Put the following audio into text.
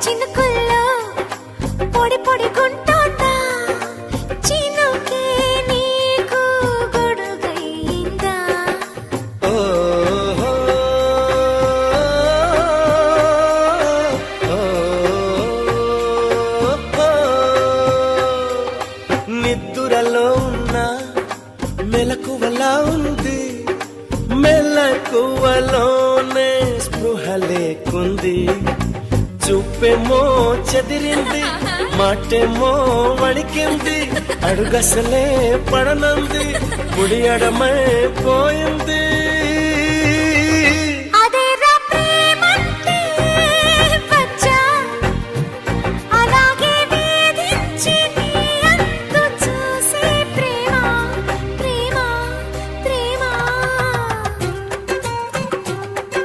చినుకుల్లో పొడి పొడి గుంటోందా చినుకే నీకు గొడుగైందా నిద్దురలో ఉన్న మెలకువలా ఉంది మెలకువలోనే స్పృహ లేకుంది చూపేమో చెదిరింది మాటేమో వణికింది అడుగసలే పడనంది ముడి అడమై పోయింది